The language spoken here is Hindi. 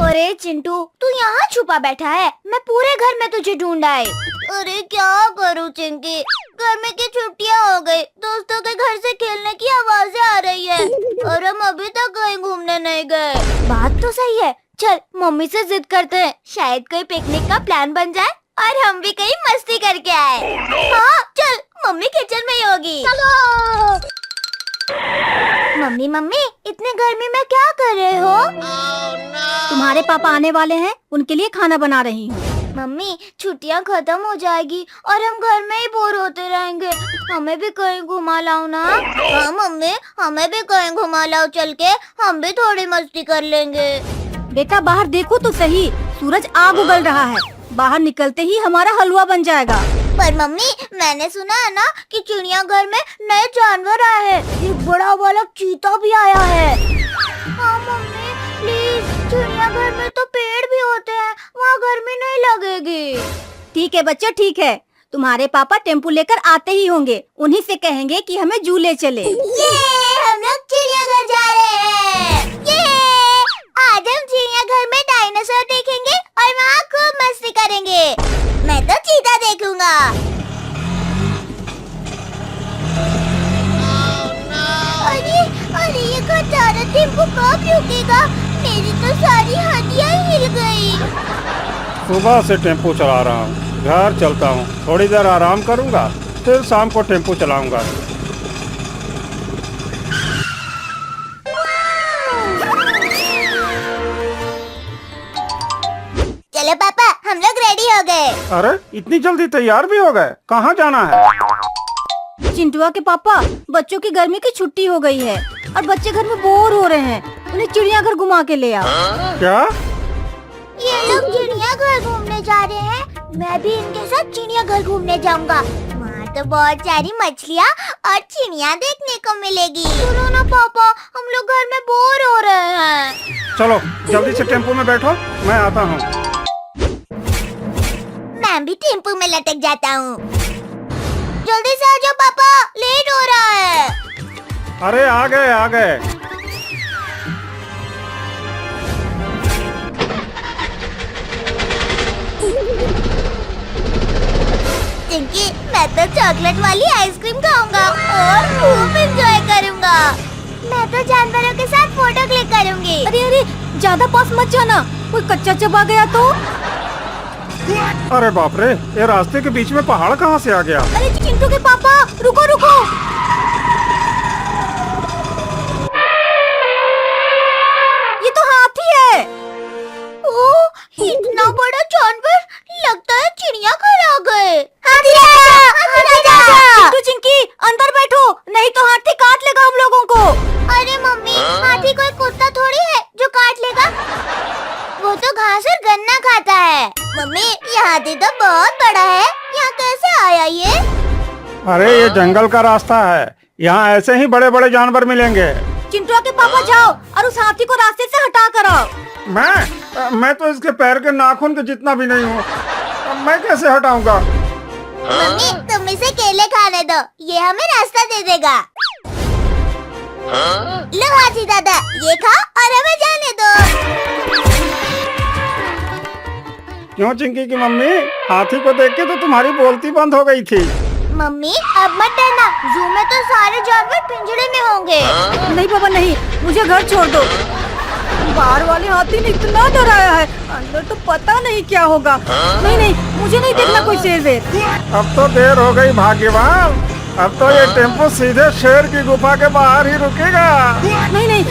अरे चिंटू, तू यहाँ छुपा बैठा है, मैं पूरे घर में तुझे ढूंढा है। अरे क्या करूँ चिंकी, गर्मी की छुट्टियाँ हो गई, दोस्तों के घर से खेलने की आवाजें आ रही है और हम अभी तक कहीं घूमने नहीं गए। बात तो सही है, चल मम्मी से जिद करते हैं, शायद कोई पिकनिक का प्लान बन जाए और हम भी कहीं मस्ती करके आए। हाँ चल, मम्मी किचन में ही होगी। चलो। मम्मी मम्मी, इतने गर्मी में क्या कर रहे हो? तुम्हारे पापा आने वाले हैं, उनके लिए खाना बना रही हूँ। मम्मी छुट्टियाँ खत्म हो जाएगी और हम घर में ही बोर होते रहेंगे, हमें भी कहीं घुमा लाओ ना। हाँ मम्मी, हमें भी कहीं घुमा लाओ, चल के हम भी थोड़ी मस्ती कर लेंगे। बेटा बाहर देखो तो सही, सूरज आग उगल रहा है, बाहर निकलते ही हमारा हलवा बन जाएगा। पर मम्मी, मैंने सुना है ना कि चिड़ियाघर में नए जानवर आए हैं, एक बड़ा वाला चीता भी आया है। हाँ मम्मी प्लीज, चिड़ियाघर में तो पेड़ भी होते हैं, वहाँ गर्मी नहीं लगेगी। ठीक है बच्चा, ठीक है, तुम्हारे पापा टेम्पो लेकर आते ही होंगे, उन्हीं से कहेंगे कि हमें झूले चले। ये हम लोग चिड़ियाघर जा रहे हैं। ये आज हम चिड़ियाघर में डायनासोर देखेंगे और वहाँ खूब मस्ती करेंगे। मैं तो चीता देखूंगा। अरे अरे, ये खटारा टेम्पो कब रुकेगा? मेरी तो सारी हड्डियाँ हिल गई। सुबह से टेम्पो चला रहा हूँ, घर चलता हूँ, थोड़ी देर आराम करूँगा, फिर शाम को टेम्पो चलाऊँगा। चलो पापा, हम लोग रेडी हो गए। अरे इतनी जल्दी तैयार भी हो गए? कहाँ जाना है? चिंटुआ के पापा, बच्चों की गर्मी की छुट्टी हो गई है और बच्चे घर में बोर हो रहे हैं, उन्हें चिड़ियाघर घुमा के ले आओ। क्या? ये लोग चिड़ियाघर घूमने जा रहे हैं, मैं भी इनके साथ चिड़ियाघर घूमने जाऊंगा। वहाँ तो बहुत सारी मछलियाँ और चिड़िया देखने को मिलेगी। सुनो ना पापा, हम लोग घर में बोर हो रहे हैं। चलो जल्दी से टेम्पो में बैठो, मैं आता हूँ। मैं भी टेम्पो में लटक जाता हूँ। जल्दी से आ जाओ पापा, लेट हो रहा है। अरे आ गए आ गए। चिंकी, मैं तो चॉकलेट वाली आइसक्रीम खाऊंगा और खूब एंजॉय करूंगा। मैं तो जानवरों के साथ फोटो क्लिक करूंगी। अरे अरे, ज्यादा पास मत जाना, कोई कच्चा चबा गया तो। अरे बाप रे, ये रास्ते के बीच में पहाड़ कहाँ से आ गया? अरे चिंटू के पापा, रुको रुको। ये तो हाथी है। ओह, इतना बड़ा जानवर, लगता है चिड़ियाघर आ गए। चिंटू चिंकी, अंदर बैठो, नहीं तो हाथी काट लेगा हम लोगों को। अरे मम्मी, हाथी कोई कुत्ता थोड़ी है जो काट लेगा, वो तो घास और गन्ना खाता है। मम्मी, ये हाथी तो बहुत बड़ा है, यहाँ कैसे आया ये? अरे ये जंगल का रास्ता है, यहाँ ऐसे ही बड़े बड़े जानवर मिलेंगे। चिंटू के पापा जाओ और उस हाथी को रास्ते से हटा कर आओ। मैं तो इसके पैर के नाखून के जितना भी नहीं हूँ, मैं कैसे हटाऊंगा? मम्मी, तुम इसे केले खाने दो, ये हमें रास्ता दे देगा। लो हाथी दादा, ये खा और हमें जाने दो। क्यों चिंकी की मम्मी, हाथी को देख के तो तुम्हारी बोलती बंद हो गई थी। मम्मी अब मत डरना, जू में तो सारे जानवर पिंजरे में होंगे। नहीं पापा नहीं, मुझे घर छोड़ दो। बाहर वाले हाथी ने इतना डराया है, अंदर तो पता नहीं क्या होगा। नहीं नहीं, मुझे नहीं देखना कोई शेर वेर। अब तो देर हो गई भाग्यवान, अब तो ये टेम्पो सीधे शेर की गुफा के बाहर ही रुकेगा। नहीं नहीं,